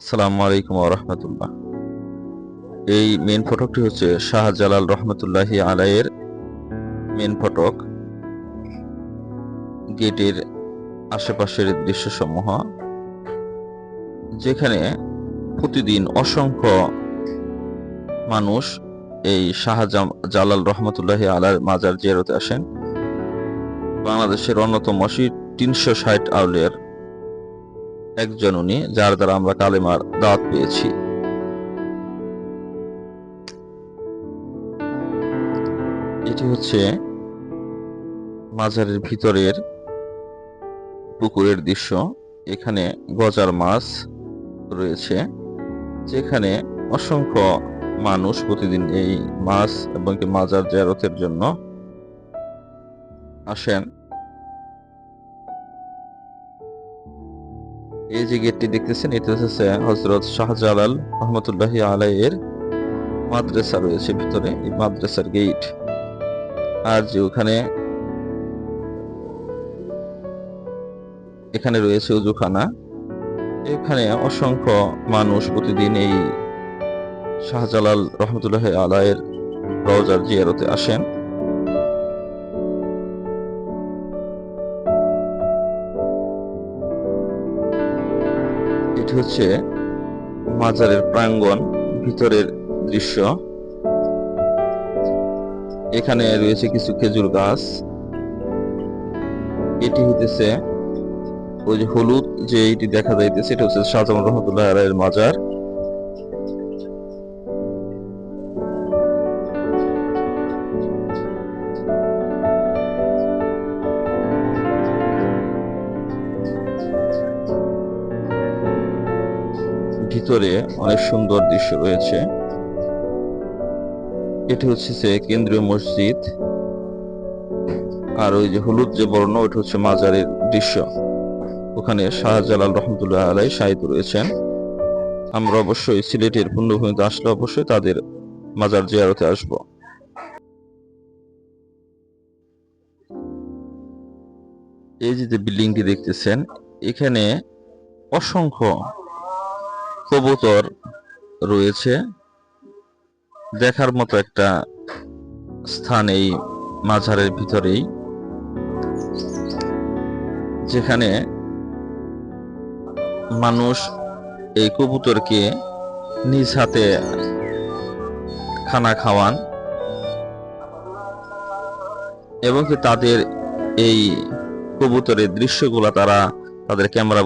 আসসালামু আলাইকুম ওয়া রাহমাতুল্লাহ। এই মেইন ফটকটি হচ্ছে শাহজালাল রহমতুল্লাহি আলাইয়ের মেইন ফটক। গেটের আশেপাশের দৃশ্যসমূহ, যেখানে প্রতিদিন অসংখ্য মানুষ এই শাহজালাল রহমতুল্লাহি আলাইয়ের মাজার জিয়ারতে আসেন। বাংলাদেশের অন্যতম 360 আউলিয়ার একজন উনি, যার দ্বারা আমরা কালেমার দাওয়াত পেয়েছি। এটি হচ্ছে মাজারের ভিতরের পুকুরের দৃশ্য। এখানে গজার মাছ রয়েছে, যেখানে অসংখ্য মানুষ প্রতিদিন এই মাছ এবং মাজার জিয়ারতের জন্য আসেন। এই যে গেটটি দেখতেছেন, এটি হচ্ছে হযরত শাহজালাল রহমতুল্লাহি আলাইহির মাদ্রাসা রয়েছে ভিতরে, এই মাদ্রাসার গেট। আর যে এখানে রয়েছে উজুখানা। এখানে অসংখ্য মানুষ প্রতিদিন এই শাহজালাল রহমতুল্লাহি আলাইহির রওজার জিয়ারতে আসেন। এটি হচ্ছে মাজারের প্রাঙ্গণ, ভিতরের দৃশ্য। এখানে রয়েছে কিছু খেজুর গাছ। এটি হইতেছে ওই যে হলুদ যে এটি দেখা যাইতেছে, এটা হচ্ছে শাহজালাল রহমতুল্লাহ আলাইহির মাজার। ভিতরে অনেক সুন্দর দৃশ্য রয়েছে। এটি হচ্ছে কেন্দ্রীয় মসজিদ। আর ওই যে হলুদ যে বর্ণ, ওইটা হচ্ছে মাজারের দৃশ্য। ওখানে শাহজালাল রহমতুল্লাহ আলাইহি শায়িত রয়েছেন। আমরা অবশ্যই সিলেটের পুণ্যভূমিতে আসলে অবশ্যই তাদের মাজার জিয়ারতে আসব। এই যে বিল্ডিংটি দেখতেছেন, এখানে অসংখ্য কবুতর রয়েছে। দেখার মতো একটা স্থান এই মাজারের ভিতরেই, যেখানে মানুষ এই কবুতরকে নিজ হাতে খানা খাওয়ান এবং তাদের এই কবুতরের দৃশ্যগুলা তারা তাদের ক্যামেরা